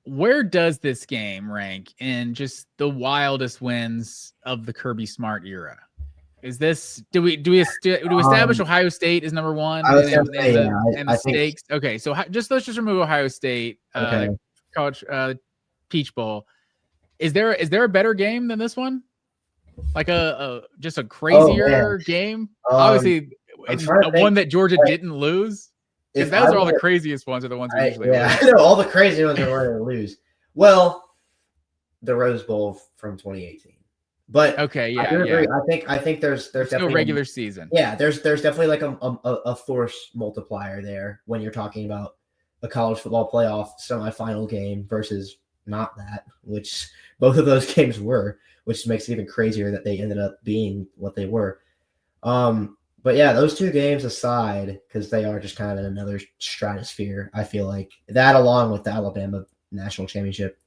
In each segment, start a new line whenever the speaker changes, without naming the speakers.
where does this game rank in just the wildest wins of the Kirby Smart era? Is this do we establish Ohio State is number one
I was gonna say,
and the
I think
stakes? Okay, so let's just remove Ohio State,
okay.
college Peach Bowl. Is there a better game than this one? Like just a crazier game? Obviously, it's one that Georgia didn't lose. Because those are all the craziest ones are the ones we usually lose.
I know all the crazy ones are where they lose. Well, the Rose Bowl from 2018. But
okay, yeah,
I think there's definitely
regular season.
Yeah, there's definitely like a force multiplier there when you're talking about a college football playoff semifinal game versus not that, which both of those games were, which makes it even crazier that they ended up being what they were. But yeah, those two games aside, because they are just kind of in another stratosphere, I feel like that along with the Alabama national championship.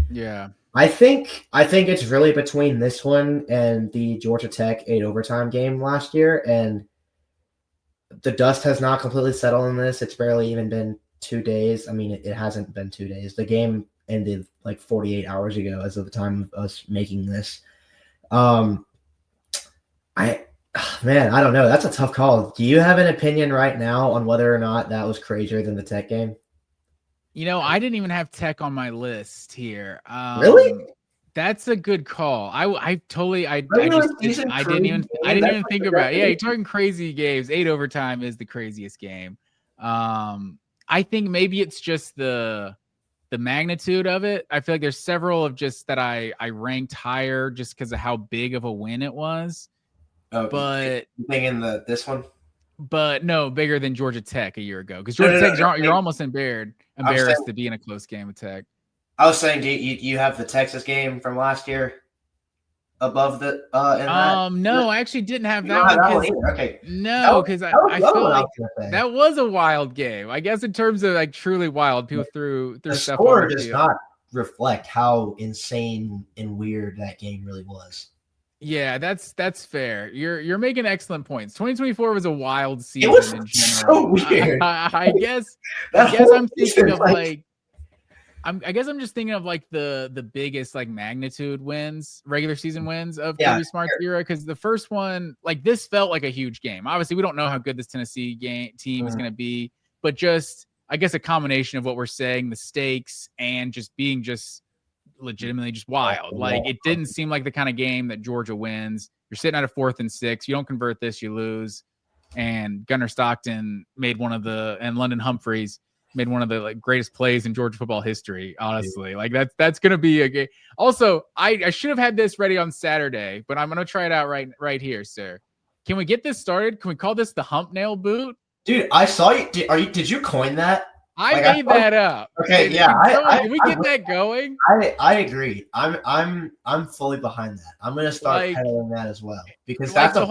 Yeah.
I think it's really between this one and the Georgia Tech 8 overtime game last year, and the dust has not completely settled on this. It's barely even been 2 days. I mean, it hasn't been 2 days. The game ended like 48 hours ago as of the time of us making this. Man, I don't know. That's a tough call. Do you have an opinion right now on whether or not that was crazier than the Tech game?
You know, I didn't even have Tech on my list here.
Really?
That's a good call. I didn't even think about it. Yeah, you're talking crazy games. 8 overtime is the craziest game. I think maybe it's just the magnitude of it. I feel like there's several of just that I ranked higher just because of how big of a win it was.
Oh, but thinking this one,
but no, bigger than Georgia Tech a year ago because Georgia Tech, you're almost embarrassed to be in a close game with Tech.
I was saying, do you have the Texas game from last year above the?
No, I actually didn't have that one. Okay, no, because I feel like that was a wild game. I guess in terms of like truly wild, people threw
the
stuff.
The score does not reflect how insane and weird that game really was.
Yeah, that's fair. You're making excellent points. 2024 was a wild season.
It was
in general.
So weird.
I guess I'm thinking of like I guess I'm just thinking of like the biggest like magnitude wins, regular season wins of Kirby Smart's era. Because the first one, like this felt like a huge game. Obviously, we don't know how good this Tennessee team is going to be, but just I guess a combination of what we're saying, the stakes, and just being just legitimately just wild. Like it didn't seem like the kind of game that Georgia wins. You're sitting at a 4th and 6. You don't convert this, you lose. And Gunnar Stockton made and London Humphreys made one of the like greatest plays in Georgia football history. Honestly, like that's gonna be a game. Also, I should have had this ready on Saturday, but I'm gonna try it out right here, sir. Can we get this started? Can we call this the Hump-Nail boot?
Dude, I saw you. Did you coin that?
I made that up.
Okay,
can we get that going?
I agree. I'm fully behind that. I'm gonna start peddling that as well because that's
the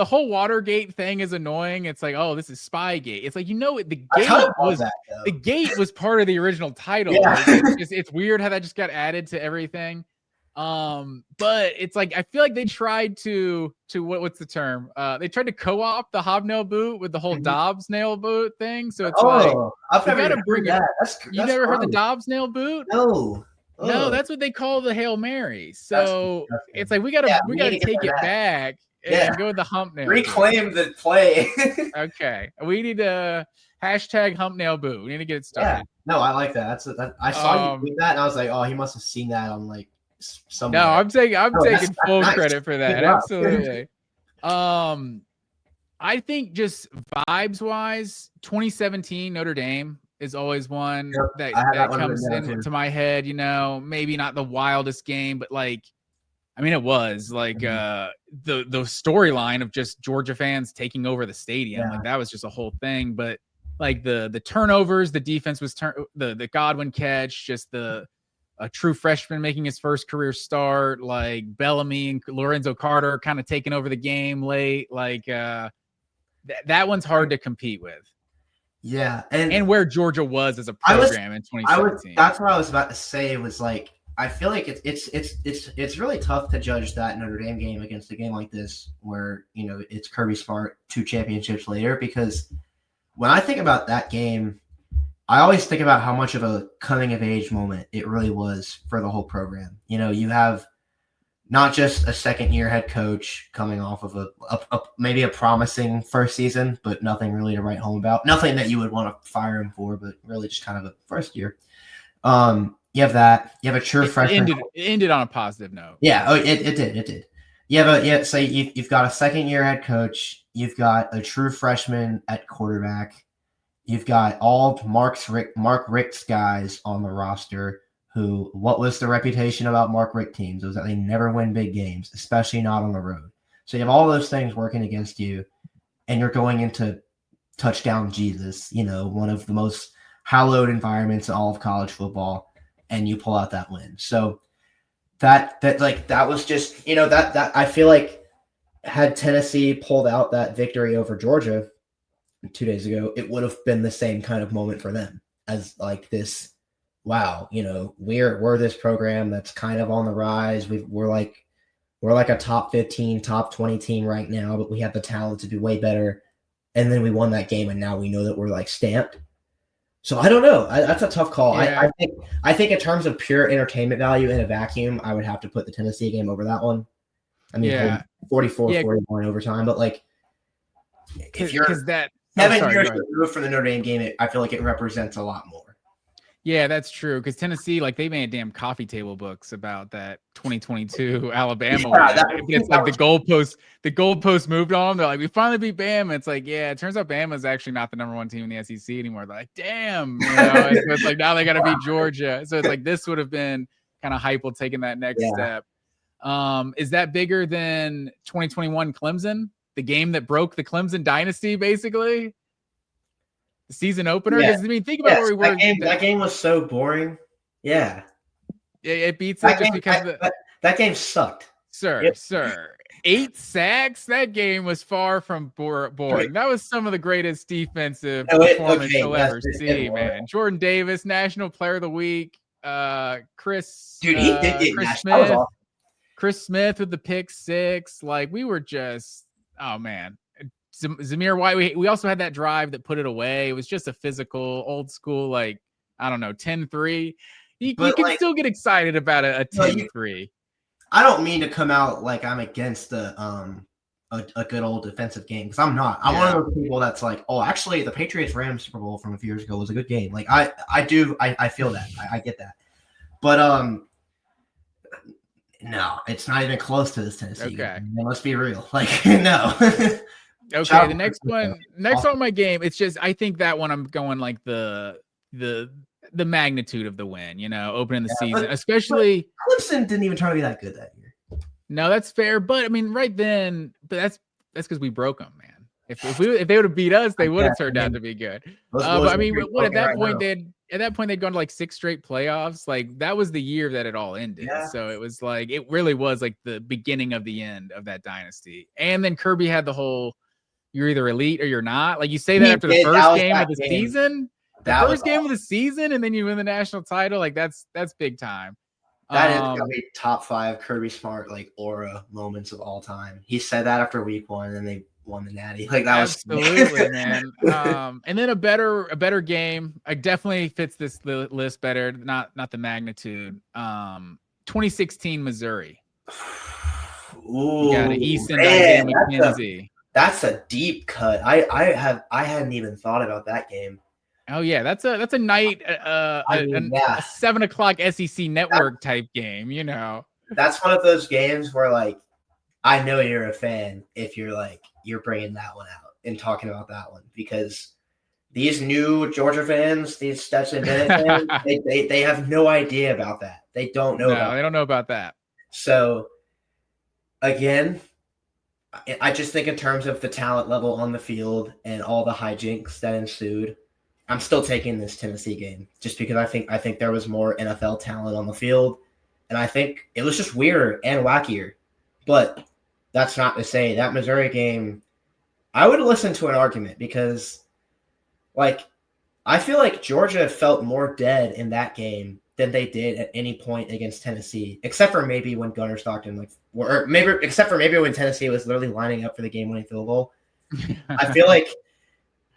whole Watergate thing is annoying. It's like, oh, this is Spygate. It's like the gate was part of the original title.
Yeah.
It's weird how that just got added to everything. But it's like I feel like they tried to what's the term? They tried to co-op the hobnail boot with the whole Dobbs nail boot thing. So it's
I've never heard that.
You never heard the Dobbs nail boot?
No.
No, that's what they call the Hail Mary. So it's like we gotta take it back and go with the Hump-Nail.
Reclaim the play.
Okay, we need to hashtag Hump-Nail boot. We need to get it started.
Yeah. No, I like that. I saw you with that, and I was like, oh, he must have seen that on like. Somewhere.
No, I'm taking full credit for that. Absolutely. I think just vibes wise, 2017 Notre Dame is always one that comes into my head. You know, maybe not the wildest game, but like, I mean, it was like the storyline of just Georgia fans taking over the stadium. Yeah. Like that was just a whole thing. But like the turnovers, the defense was the Godwin catch, just a true freshman making his first career start, like Bellamy and Lorenzo Carter kind of taking over the game late. Like that one's hard to compete with.
Yeah.
And where Georgia was as a program in 2017.
That's what I was about to say. It was like, I feel like it's really tough to judge that Notre Dame game against a game like this where, you know, it's Kirby Smart 2 championships later, because when I think about that game, I always think about how much of a coming of age moment it really was for the whole program. You have not just a second-year head coach coming off of maybe a promising first season, but nothing really to write home about. Nothing that you would want to fire him for, but really just kind of a first year. You have that. You have a true freshman.
It ended on a positive note.
Yeah. Oh, it did. So you've got a second-year head coach. You've got a true freshman at quarterback. You've got all Mark Richt's guys on the roster. What was the reputation about Mark Richt teams? It was that they never win big games, especially not on the road. So you have all those things working against you, and you're going into touchdown Jesus, one of the most hallowed environments in all of college football, and you pull out that win. So that was just, that I feel like had Tennessee pulled out that victory over Georgia 2 days ago, it would have been the same kind of moment for them as like this. Wow, we're this program that's kind of on the rise. We're like a top 15, top 20 team right now, but we have the talent to do way better. And then we won that game, and now we know that we're like stamped. So I don't know. That's a tough call.
Yeah.
I think in terms of pure entertainment value in a vacuum, I would have to put the Tennessee game over that one. I mean, 44-41 overtime, but like if you're 7 years removed from the Notre Dame game, I feel like it represents a lot more.
Yeah, that's true. Because Tennessee, like, they made damn coffee table books about that 2022 Alabama win. It's like the goalpost moved on them. They're like, we finally beat Bama. It's like, yeah, it turns out Bama's actually not the number one team in the SEC anymore. They're like, damn. So it's like now they got to beat Georgia. So it's like this would have been kind of Heupel taking that next step. Is that bigger than 2021 Clemson? The game that broke the Clemson dynasty, basically? The season opener? Because I mean, think about where we were.
That game was so boring. Yeah.
It beats it just because
that game sucked.
Sir. 8 sacks. That game was far from boring. That was some of the greatest defensive performance you'll ever see, man. Jordan Davis, National Player of the Week. Chris Smith. Chris Smith with the pick 6. Like, we were just, oh man. Zamir White, we also had that drive that put it away. It was just a physical, old school, like, I don't know, 10-3. You can still get excited about a 10-3.
I don't mean to come out like I'm against a good old defensive game, because I'm not. I'm one of those people that's like, oh, actually, the Patriots-Rams Super Bowl from a few years ago was a good game. Like, I feel that. I get that. But no, it's not even close to this Tennessee game. Let's be real. Like, no.
Okay, the next one on my game, it's just, I think that one I'm going like the magnitude of the win, opening the season, especially.
Clemson didn't even try to be that good that year.
No, that's fair, but I mean, right then, but that's because we broke them, man. If they would have beat us, they would have turned out to be good. But I mean, at that point they'd gone to like 6 straight playoffs. Like, that was the year that it all ended. Yeah. So it was like, it really was like the beginning of the end of that dynasty. And then Kirby had the whole, you're either elite or you're not. Like, you say that after the first game of the season. First game of the season, and then you win the national title. Like, that's big time.
That is gonna be top 5 Kirby Smart like aura moments of all time. He said that after week 1, and they won the Natty. Like, that
absolutely, man. And then a better game. I definitely fits this list better. Not the magnitude. 2016 Missouri.
Ooh,
you got Easton, Isaiah McKenzie.
That's a deep cut. I hadn't even thought about that game.
Oh yeah, that's a night a 7:00 SEC network type game,
That's one of those games where, like, I know you're a fan if you're bringing that one out and talking about that one, because these new Georgia fans, these Stetson Bennett fans, they have no idea about that. They don't know.
They don't know about that.
So again, I just think in terms of the talent level on the field and all the hijinks that ensued, I'm still taking this Tennessee game just because I think there was more NFL talent on the field, and I think it was just weirder and wackier. But that's not to say that Missouri game, I would listen to an argument, because, like, I feel like Georgia felt more dead in that game than they did at any point against Tennessee, except for maybe when Gunnar Stockton except for maybe when Tennessee was literally lining up for the game-winning field goal. I feel like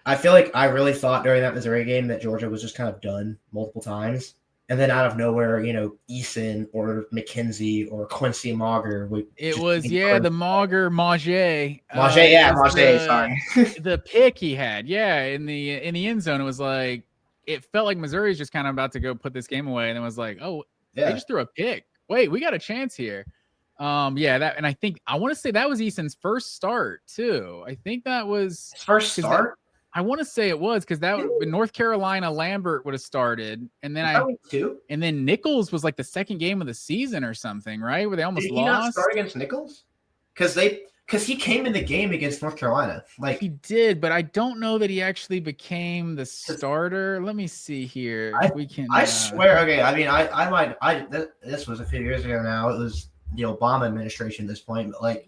I feel like I really thought during that Missouri game that Georgia was just kind of done multiple times. And then out of nowhere, Eason or McKenzie or Quincy Mauger would
It
just
was the Mauger.
sorry.
The pick he had, in the end zone. It was like it felt like Missouri's just kind of about to go put this game away, and then was like, oh, they just threw a pick. Wait, we got a chance here. That, and I want to say that was Eason's first start too. I think that was
his first start.
I want to say it was because that in North Carolina, Lambert would have started, and then and then Nichols was like the second game of the season or something, right? Where they almost lost. Did he not
start against Nichols? Because he came in the game against North Carolina. Like
he did, but I don't know that he actually became the starter. Let me see here.
I swear. Okay, I mean, this was a few years ago now. It was the Obama administration at this point, but like,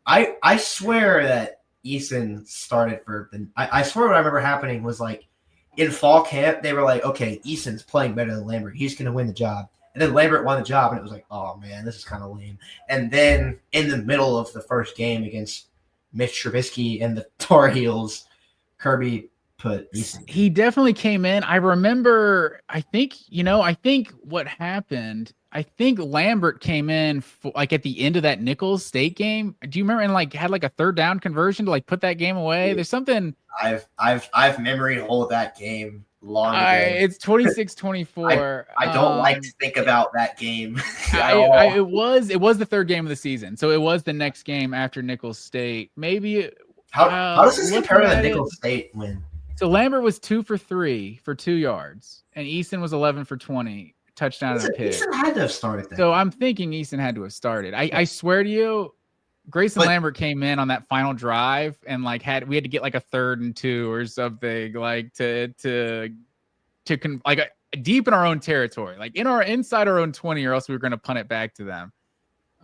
I swear that Eason started for the. I swear what I remember happening was like in fall camp they were like, okay, Eason's playing better than Lambert. He's going to win the job. And then Lambert won the job, and it was like, oh man, this is kind of lame. And then in the middle of the first game against Mitch Trubisky and the Tar Heels, Kirby put Eason.
He definitely came in. I remember. I think what happened. I think Lambert came in like at the end of that Nichols State game. Do you remember? And like had like a third down conversion to like put that game away. There's something.
I've memory hold that game long ago.
It's 26-24.
I don't like to think about that game.
It was the third game of the season, so it was the next game after Nichols State. Maybe.
How does this compare to the Nichols State win?
So Lambert was 2 for 3 for 2 yards, and Eason was 11 for 20. Touchdown and a pick.
Eason had to have started that.
So I'm thinking Eason had to have started. I swear to you, Grayson Lambert came in on that final drive and like we had to get like a 3rd and 2 or something like to deep in our own territory, like inside our own 20, or else we were going to punt it back to them.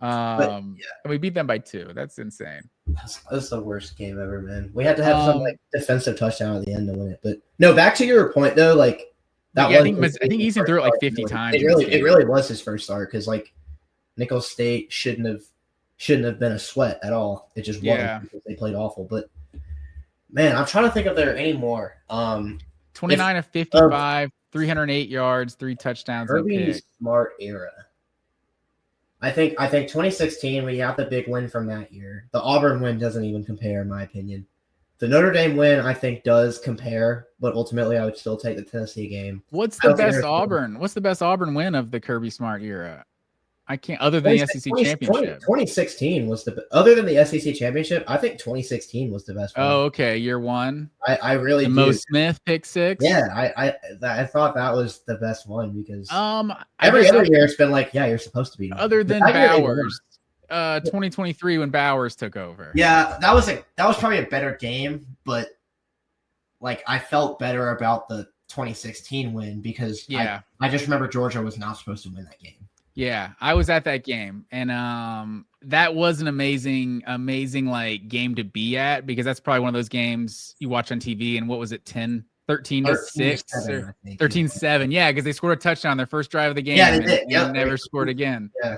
And we beat them by 2. That's insane.
That's the worst game ever, man. We had to have some like defensive touchdown at the end to win it. But no, back to your point though, like.
I think Eason threw it like 50 times.
It really was his first start because like Nichols State shouldn't have been a sweat at all. It just wasn't because they played awful. But man, I'm trying to think if there are any more.
29 of 55, 308 yards, 3 touchdowns.
Kirby Smart era. I think 2016 we got the big win from that year. The Auburn win doesn't even compare, in my opinion. The Notre Dame win, I think, does compare, but ultimately, I would still take the Tennessee game.
What's the best Auburn win of the Kirby Smart era? I can't, other than the SEC championship.
2016 was other than the SEC championship. I think 2016 was the best one.
Oh, okay, year one.
I really do.
Mo Smith pick 6.
Yeah, I thought that was the best one because every other year it's been like, yeah, you're supposed to be.
Other than Bowers. 2023 when Bowers took over.
Yeah, that was probably a better game, but like I felt better about the 2016 win because I just remember Georgia was not supposed to win that game.
Yeah, I was at that game, and that was an amazing like game to be at because that's probably one of those games you watch on TV. And what was it, 13-6 or 13-7? Yeah, because they scored a touchdown their first drive of the game.
Yeah, they did.
And never scored again.
Yeah.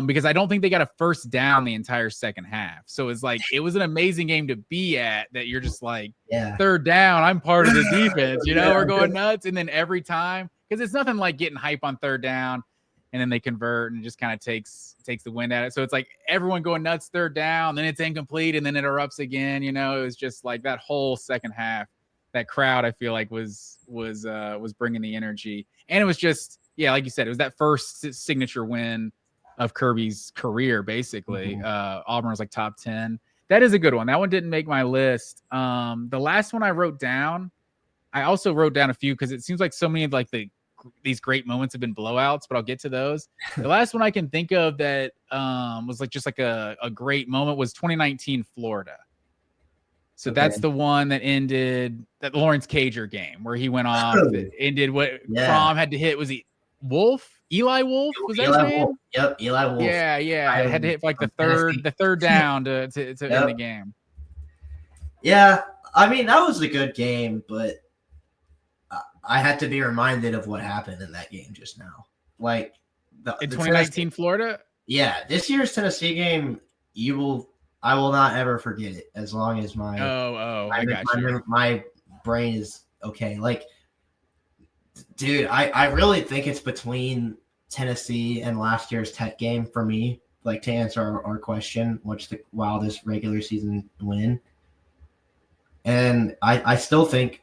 Because I don't think they got a first down the entire second half. So it's like it was an amazing game to be at that you're just like, third down, I'm part of the defense, we're going nuts. And then every time, because it's nothing like getting hype on third down and then they convert and it just kind of takes the wind at it. So it's like everyone going nuts third down, then it's incomplete and then it erupts again. It was just like that whole second half, that crowd I feel like was bringing the energy. And it was just, like you said, it was that first signature win of Kirby's career, basically. Auburn was like top 10. That is a good one. That one didn't make my list. The last one I wrote down, I also wrote down a few because it seems like so many of like these great moments have been blowouts, but I'll get to those. The last one I can think of that was like just like a great moment was 2019 Florida. So that's the one that ended that Lawrence Cager game where he went off. It ended what Crom had to hit. Was he Eli Wolf? Was that his name?
Yep, Eli Wolf.
Yeah. I had to hit like the third down to end the game.
Yeah, I mean that was a good game, but I had to be reminded of what happened in that game just now. Like
in 2019 Florida.
Yeah, this year's Tennessee game, I will not ever forget it as long as my
I got you.
My brain is okay. Like, dude, I really think it's between Tennessee and last year's Tech game for me. Like, to answer our question, what's the wildest regular season win? And I still think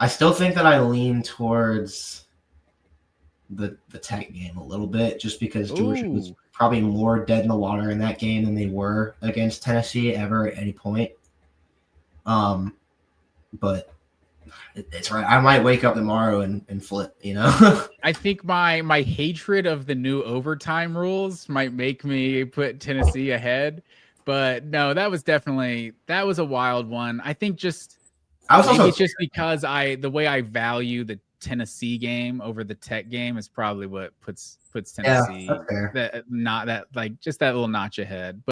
that I lean towards the Tech game a little bit, just because Georgia was probably more dead in the water in that game than they were against Tennessee ever at any point. But it's right. I might wake up tomorrow and flip, you know.
I think my hatred of the new overtime rules might make me put Tennessee ahead. But no, that was a wild one. I think just maybe it's just because the way I value the Tennessee game over the Tech game is probably what puts Tennessee just that little notch ahead.